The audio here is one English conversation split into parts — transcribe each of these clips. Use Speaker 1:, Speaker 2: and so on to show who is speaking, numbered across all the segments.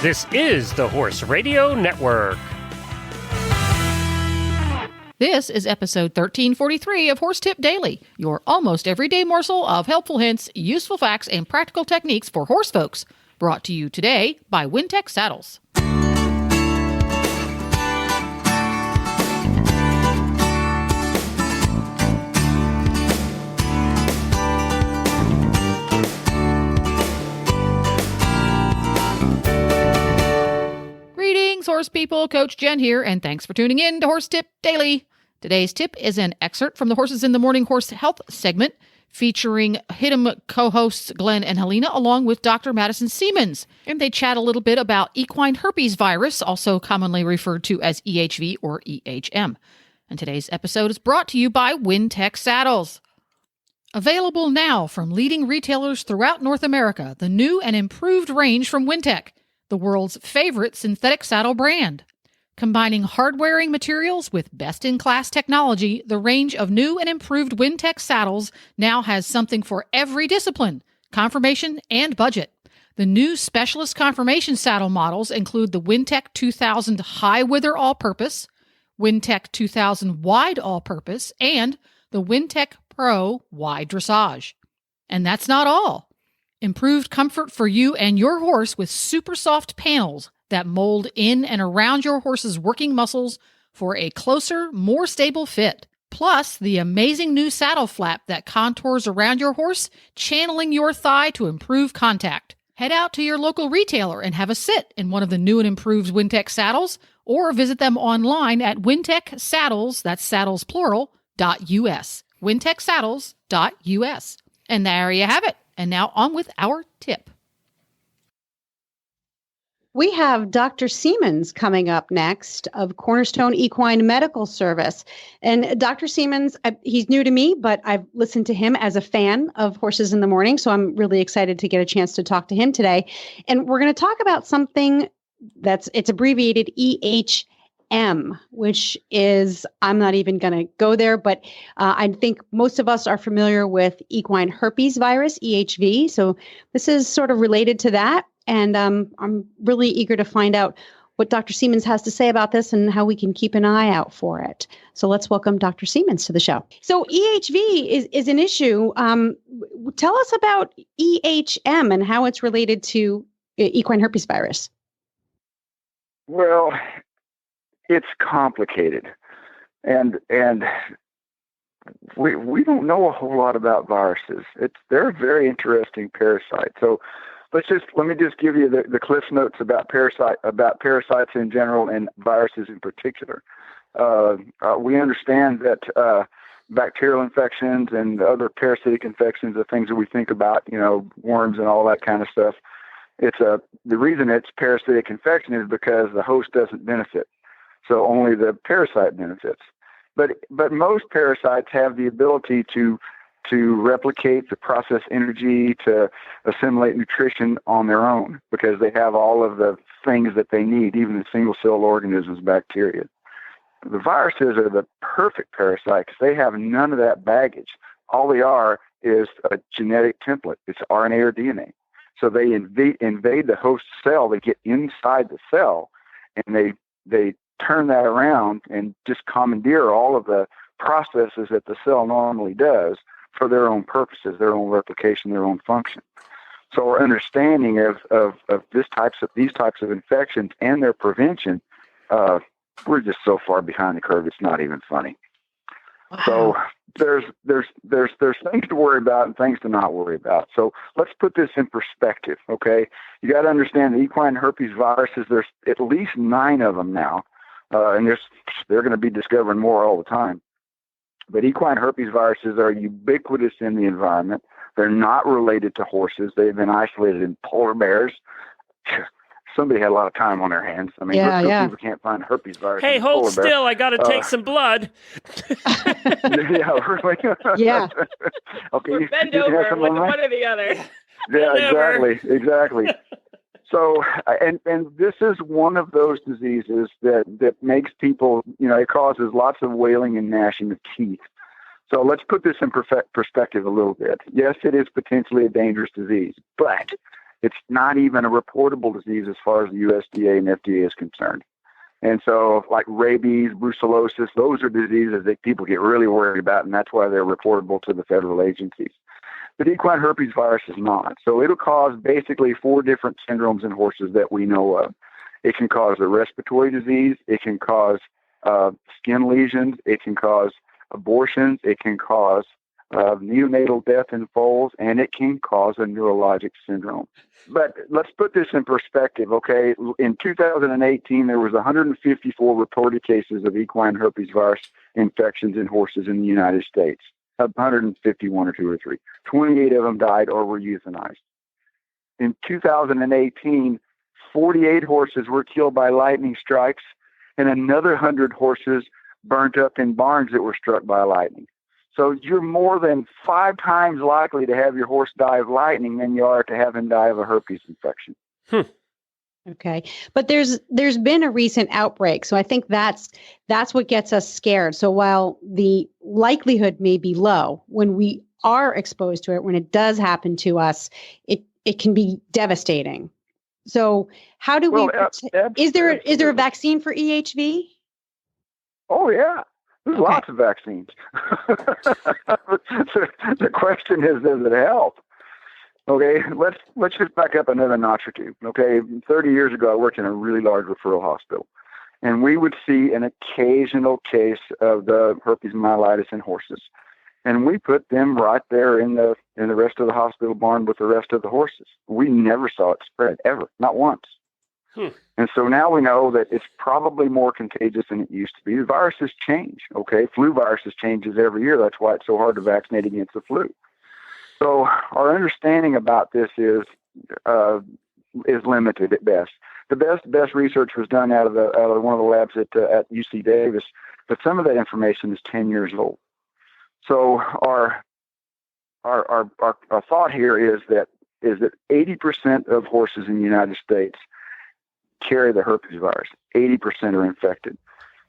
Speaker 1: This is the Horse Radio Network.
Speaker 2: This is episode 1343 of Horse Tip Daily, your almost everyday morsel of helpful hints, useful facts, and practical techniques for horse folks. Brought to you today by Wintec Saddles. Greetings, horse people. Coach Jen here, and thanks for tuning in to Horse Tip Daily. Today's tip is an excerpt from the Horses in the Morning Horse Health segment featuring HITM co-hosts Glenn and Helena along with Dr. Madison Seamans. And they chat a little bit about equine herpes virus, also commonly referred to as EHV or EHM. And today's episode is brought to you by Wintec Saddles. Available now from leading retailers throughout North America, the new and improved range from Wintec, the world's favorite synthetic saddle brand. Combining hard-wearing materials with best-in-class technology, the range of new and improved Wintec saddles now has something for every discipline, conformation, and budget. The new specialist conformation saddle models include the Wintec 2000 High Wither All-Purpose, Wintec 2000 Wide All-Purpose, and the Wintec Pro Wide Dressage. And that's not all. Improved comfort for you and your horse with super soft panels that mold in and around your horse's working muscles for a closer, more stable fit. Plus, the amazing new saddle flap that contours around your horse, channeling your thigh to improve contact. Head out to your local retailer and have a sit in one of the new and improved Wintec saddles, or visit them online at Wintec Saddles, that's saddles plural, .us. WintecSaddles.us. And there you have it. And now on with our tip.
Speaker 3: We have Dr. Seamans coming up next of Cornerstone Equine Medical Service. And Dr. Seamans, he's new to me, but I've listened to him as a fan of Horses in the Morning. So I'm really excited to get a chance to talk to him today. And we're going to talk about something it's abbreviated EHM, which is, I'm not even going to go there, but I think most of us are familiar with equine herpes virus, EHV. So this is sort of related to that. And I'm really eager to find out what Dr. Seamans has to say about this and how we can keep an eye out for it. So let's welcome Dr. Seamans to the show. So EHV is an issue. Tell us about EHM and how it's related to equine herpes virus.
Speaker 4: Well, it's complicated. And we don't know a whole lot about viruses. They're a very interesting parasite. So let me just give you the Cliff Notes about parasites in general and viruses in particular. We understand that bacterial infections and other parasitic infections are things that we think about, worms and all that kind of stuff. The reason it's parasitic infection is because the host doesn't benefit, so only the parasite benefits. But most parasites have the ability to replicate, to process energy, to assimilate nutrition on their own because they have all of the things that they need, even the single-cell organisms, bacteria. The viruses are the perfect parasite because they have none of that baggage. All they are is a genetic template. It's RNA or DNA. So they invade the host cell. They get inside the cell, and they turn that around and just commandeer all of the processes that the cell normally does for their own purposes, their own replication, their own function. So our understanding of these types of infections and their prevention, we're just so far behind the curve. It's not even funny. Wow. So there's things to worry about and things to not worry about. So let's put this in perspective. Okay, you got to understand the equine herpes viruses. There's at least 9 of them now, and they're going to be discovering more all the time. But equine herpes viruses are ubiquitous in the environment. They're not related to horses. They've been isolated in polar bears. Somebody had a lot of time on their hands. I mean, people can't find herpes virus.
Speaker 1: Hey, hold still. I got to take some blood.
Speaker 3: Yeah.
Speaker 4: Okay.
Speaker 5: Bend over, one or the other.
Speaker 4: Yeah, exactly. So, and this is one of those diseases that makes people, it causes lots of wailing and gnashing of teeth. So let's put this in perspective a little bit. Yes, it is potentially a dangerous disease, but It's not even a reportable disease as far as the USDA and FDA is concerned. And so like rabies, brucellosis, those are diseases that people get really worried about, and that's why they're reportable to the federal agencies. But equine herpes virus is not. So it'll cause basically 4 different syndromes in horses that we know of. It can cause a respiratory disease. It can cause skin lesions. It can cause abortions. It can cause neonatal death in foals, and it can cause a neurologic syndrome. But let's put this in perspective, okay? In 2018, there was 154 reported cases of equine herpes virus infections in horses in the United States. 151 or 2 or 3. 28 of them died or were euthanized. In 2018, 48 horses were killed by lightning strikes, and another 100 horses burnt up in barns that were struck by lightning. So you're more than 5 times likely to have your horse die of lightning than you are to have him die of a herpes infection.
Speaker 3: Okay. But there's been a recent outbreak. So I think that's what gets us scared. So while the likelihood may be low, when we are exposed to it, when it does happen to us, it can be devastating. So how do we is there a vaccine for EHV?
Speaker 4: Oh yeah. There's lots of vaccines. The question is, does it help? Okay, let's just back up another notch or two. Okay, 30 years ago, I worked in a really large referral hospital, and we would see an occasional case of the herpes myelitis in horses, and we put them right there in the rest of the hospital barn with the rest of the horses. We never saw it spread ever, not once. And so now we know that it's probably more contagious than it used to be. The viruses change, okay? Flu viruses changes every year. That's why it's so hard to vaccinate against the flu. So our understanding about this is limited at best. The best research was done out of one of the labs at UC Davis, but some of that information is 10 years old. So our thought here is that 80% of horses in the United States carry the herpes virus. 80% are infected.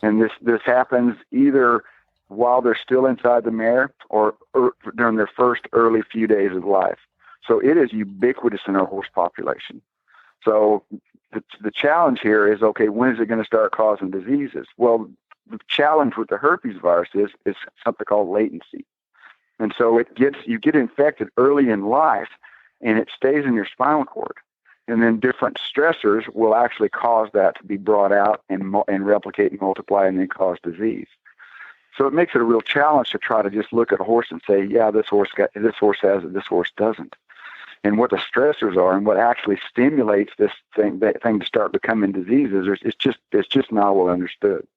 Speaker 4: And this happens either while they're still inside the mare or during their first early few days of life. So it is ubiquitous in our horse population. So the challenge here is, okay, when is it going to start causing diseases? Well, the challenge with the herpes virus is something called latency. And so you get infected early in life, and it stays in your spinal cord. And then different stressors will actually cause that to be brought out and replicate and multiply and then cause disease. So it makes it a real challenge to try to just look at a horse and say, yeah, this horse has it, this horse doesn't. And what the stressors are and what actually stimulates that thing to start becoming diseases, it's just not well understood.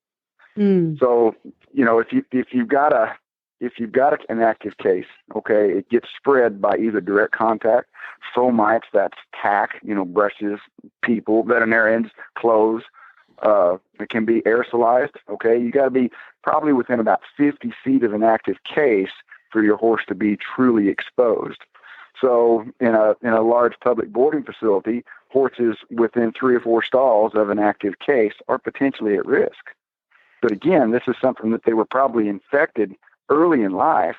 Speaker 4: So, if you've got an active case, okay, it gets spread by either direct contact, fomites, that's tack, brushes, people, veterinarians, clothes. It can be aerosolized, okay? You got to be probably within about 50 feet of an active case for your horse to be truly exposed. So in a large public boarding facility, horses within 3 or 4 stalls of an active case are potentially at risk. But again, this is something that they were probably infected early in life,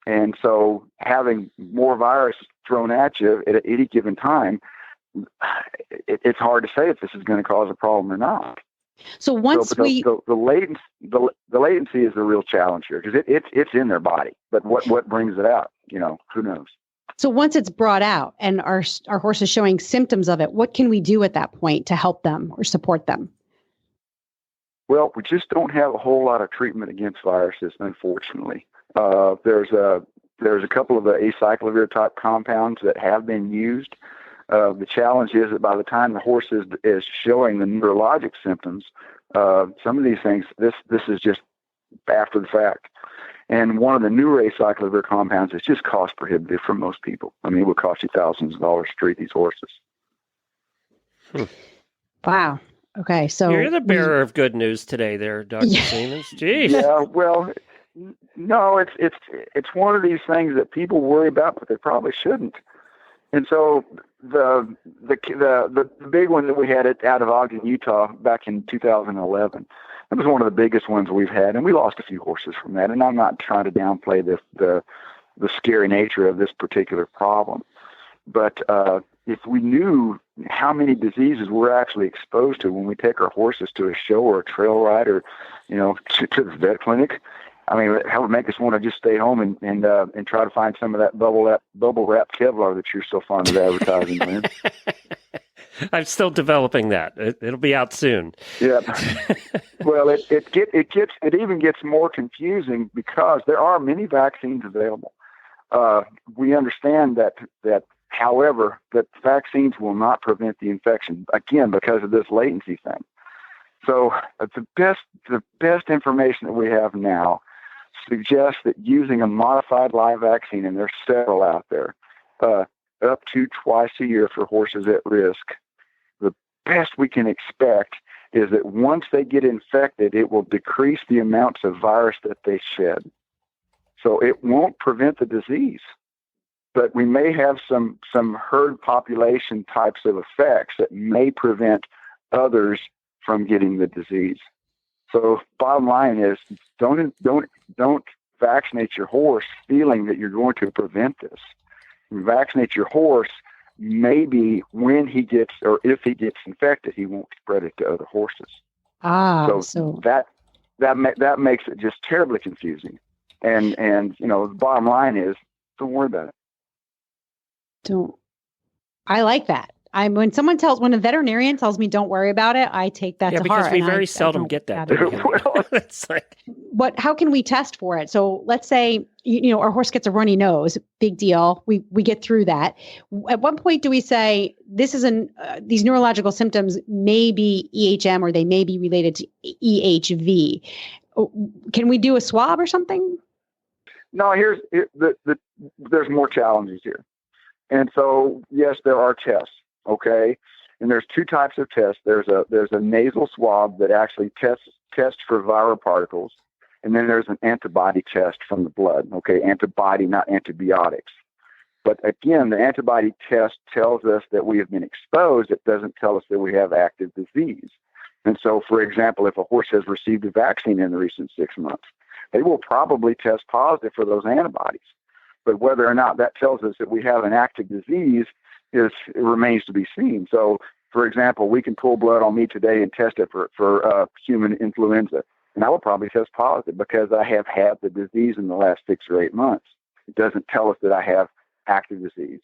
Speaker 4: and so having more virus thrown at you at any given time, it's hard to say if this is going to cause a problem or not.
Speaker 3: So the
Speaker 4: latency is the real challenge here, because it's in their body, but what brings it out, who knows?
Speaker 3: So once it's brought out and our horse is showing symptoms of it, what can we do at that point to help them or support them?
Speaker 4: Well, we just don't have a whole lot of treatment against viruses, unfortunately. There's a couple of the acyclovir type compounds that have been used. The challenge is that by the time the horse is showing the neurologic symptoms, some of these things, this is just after the fact. And one of the newer acyclovir compounds is just cost prohibitive for most people. I mean, it would cost you thousands of dollars to treat these horses.
Speaker 3: Wow. Okay, so
Speaker 1: you're the bearer of good news today, there, Dr. Seamans. Jeez.
Speaker 4: Yeah, well, no, it's one of these things that people worry about, but they probably shouldn't. And so the big one that we had out of Ogden, Utah, back in 2011, that was one of the biggest ones we've had, and we lost a few horses from that. And I'm not trying to downplay the scary nature of this particular problem, But if we knew how many diseases we're actually exposed to when we take our horses to a show or a trail ride or, to the vet clinic, I mean, that would make us want to just stay home and try to find some of that bubble wrap Kevlar that you're so fond of advertising, man.
Speaker 1: I'm still developing that. It'll be out soon.
Speaker 4: Yeah. Well, it even gets more confusing because there are many vaccines available. We understand that, however, that vaccines will not prevent the infection, again, because of this latency thing. So the best information that we have now suggests that using a modified live vaccine, and there's several out there, up to twice a year for horses at risk, the best we can expect is that once they get infected, it will decrease the amounts of virus that they shed. So it won't prevent the disease, but we may have some herd population types of effects that may prevent others from getting the disease. So bottom line is don't vaccinate your horse feeling that you're going to prevent this. Vaccinate your horse maybe when he gets, or if he gets infected, he won't spread it to other horses. So that makes it just terribly confusing. And the bottom line is don't worry about it.
Speaker 3: I like that. When a veterinarian tells me don't worry about it, I take that to heart.
Speaker 1: Yeah, because we very seldom get that. It's like,
Speaker 3: how can we test for it? So let's say, our horse gets a runny nose, big deal. We get through that. At what point do we say this is these neurological symptoms may be EHM or they may be related to EHV? Can we do a swab or something?
Speaker 4: No, there's more challenges here. And so, yes, there are tests. Okay. And there's two types of tests. There's a nasal swab that actually tests for viral particles. And then there's an antibody test from the blood. Okay. Antibody, not antibiotics. But again, the antibody test tells us that we have been exposed. It doesn't tell us that we have active disease. And so, for example, if a horse has received a vaccine in the recent 6 months, they will probably test positive for those antibodies. But whether or not that tells us that we have an active disease it remains to be seen. So, for example, we can pull blood on me today and test it for human influenza, and I will probably test positive because I have had the disease in the last 6 or 8 months. It doesn't tell us that I have active disease.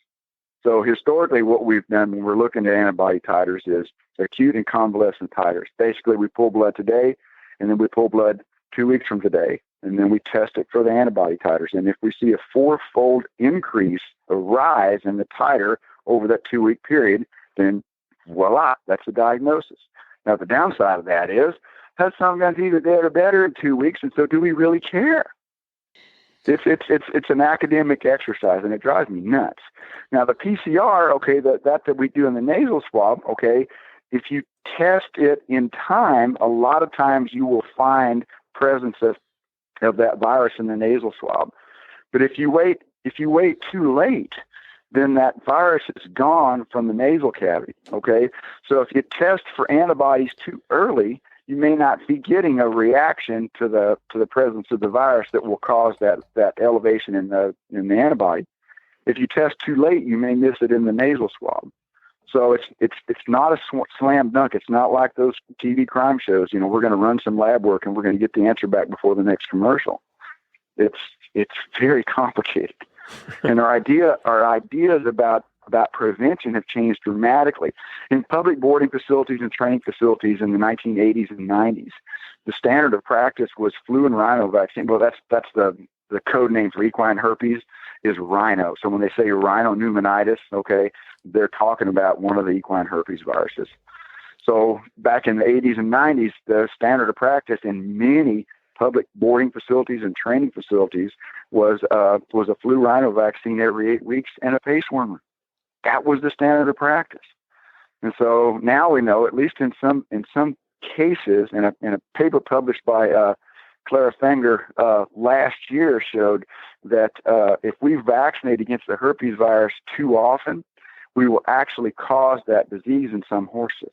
Speaker 4: So historically, what we've done when we're looking at antibody titers is acute and convalescent titers. Basically, we pull blood today, and then we pull blood 2 weeks from today, and then we test it for the antibody titers. And if we see a 4-fold increase, a rise in the titer over that 2-week period, then voila, that's a diagnosis. Now, the downside of that is that sometimes either dead or better in 2 weeks, and so do we really care? It's an academic exercise, and it drives me nuts. Now, the PCR, okay, that we do in the nasal swab, okay, if you test it in time, a lot of times you will find presence of that virus in the nasal swab. But if you wait too late, then that virus is gone from the nasal cavity, okay? So if you test for antibodies too early, you may not be getting a reaction to the presence of the virus that will cause that elevation in the antibody. If you test too late, you may miss it in the nasal swab. So it's not a slam dunk. It's not like those TV crime shows. We're going to run some lab work and we're going to get the answer back before the next commercial. It's very complicated. And our ideas about prevention have changed dramatically. In public boarding facilities and training facilities in the 1980s and 90s, the standard of practice was flu and rhino vaccine. Well, that's the code name for equine herpes is rhino. So when they say rhino pneumonitis, okay, they're talking about one of the equine herpes viruses. So back in the 80s and 90s, the standard of practice in many public boarding facilities and training facilities was a flu rhino vaccine every 8 weeks and a pace warmer. That was the standard of practice. And so now we know, at least in some cases, in a paper published by Clara Fenger last year, showed that if we vaccinate against the herpes virus too often, we will actually cause that disease in some horses.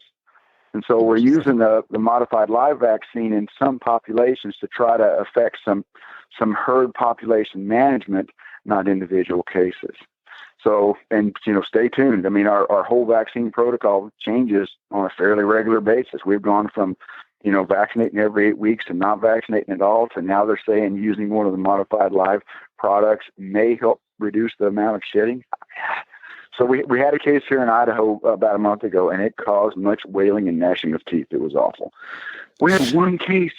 Speaker 4: And so we're using the modified live vaccine in some populations to try to affect some herd population management, not individual cases. So, and, stay tuned. I mean, our whole vaccine protocol changes on a fairly regular basis. We've gone from, vaccinating every 8 weeks to not vaccinating at all to now they're saying using one of the modified live products may help reduce the amount of shedding. So we had a case here in Idaho about a month ago, and it caused much wailing and gnashing of teeth. It was awful. We had one case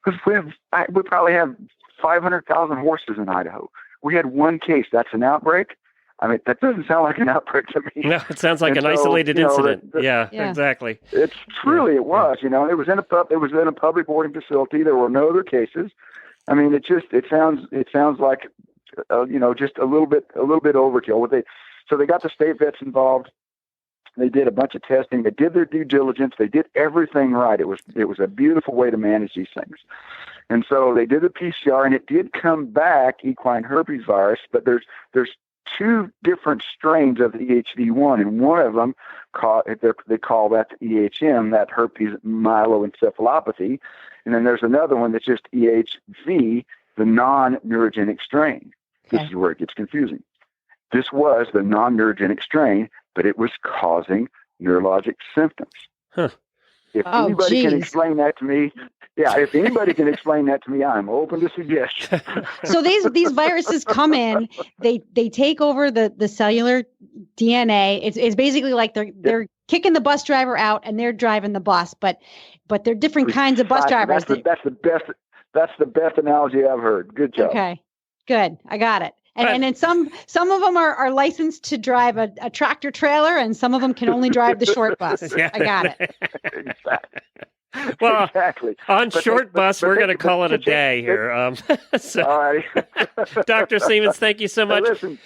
Speaker 4: because we probably have 500,000 horses in Idaho. We had one case. That's an outbreak. I mean, that doesn't sound like an outbreak to me.
Speaker 1: No, it sounds like an isolated incident. Yeah, exactly.
Speaker 4: It's truly, it was. It was in a public boarding facility. There were no other cases. I mean, it sounds like, just a little bit overkill. So they got the state vets involved. They did a bunch of testing. They did their due diligence. They did everything right. It was a beautiful way to manage these things. And so they did the PCR, and it did come back equine herpes virus, but there's two different strains of the EHV1, and one of them they call that the EHM, that herpes myeloencephalopathy, and then there's another one that's just EHV, the non-neurogenic strain. Okay. This is where it gets confusing. This was the non-neurogenic strain, but it was causing neurologic symptoms.
Speaker 1: Huh.
Speaker 4: If anybody can explain that to me, if anybody can explain that to me, I'm open to suggestions.
Speaker 3: So these viruses come in, they take over the cellular DNA. It's basically like they're kicking the bus driver out and they're driving the bus, but they're different kinds of bus drivers.
Speaker 4: That's the best analogy I've heard. Good job.
Speaker 3: Okay, good. I got it. And then some of them are licensed to drive a tractor trailer, and some of them can only drive the short bus.
Speaker 1: Yeah.
Speaker 3: I got it.
Speaker 4: Exactly.
Speaker 1: Well,
Speaker 4: exactly.
Speaker 1: On short bus, we're going to call it a day here.
Speaker 4: All right.
Speaker 1: Dr. Seamans, thank you so much.
Speaker 4: Listen,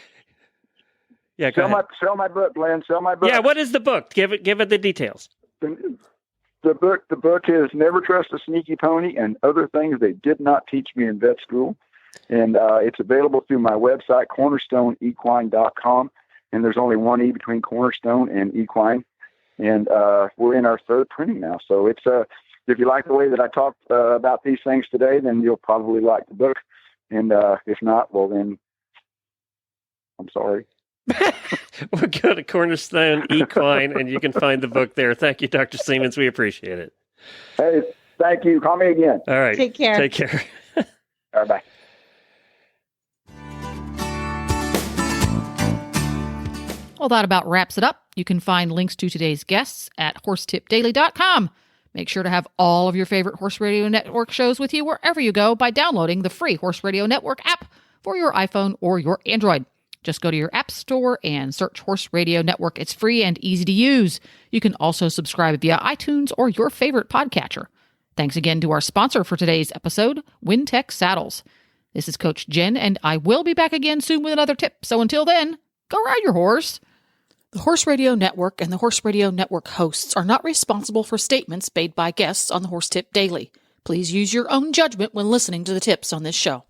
Speaker 1: go ahead.
Speaker 4: Sell my book, Glenn. Sell my book.
Speaker 1: Yeah, what is the book? Give it the details.
Speaker 4: The book is Never Trust a Sneaky Pony and Other Things They Did Not Teach Me in Vet School. And it's available through my website, cornerstoneequine.com. And there's only one E between Cornerstone and Equine. And we're in our third printing now. So it's if you like the way that I talked about these things today, then you'll probably like the book. And if not, well, then I'm sorry.
Speaker 1: We'll go to Cornerstone Equine, and you can find the book there. Thank you, Dr. Seamans. We appreciate it.
Speaker 4: Hey, thank you. Call me again.
Speaker 1: All right.
Speaker 3: Take care.
Speaker 1: Take care.
Speaker 4: All right, bye.
Speaker 2: Well, that about wraps it up. You can find links to today's guests at horsetipdaily.com. Make sure to have all of your favorite Horse Radio Network shows with you wherever you go by downloading the free Horse Radio Network app for your iPhone or your Android. Just go to your app store and search Horse Radio Network. It's free and easy to use. You can also subscribe via iTunes or your favorite podcatcher. Thanks again to our sponsor for today's episode, Wintec Saddles. This is Coach Jen, and I will be back again soon with another tip. So until then, go ride your horse. The Horse Radio Network and the Horse Radio Network hosts are not responsible for statements made by guests on the Horse Tip Daily. Please use your own judgment when listening to the tips on this show.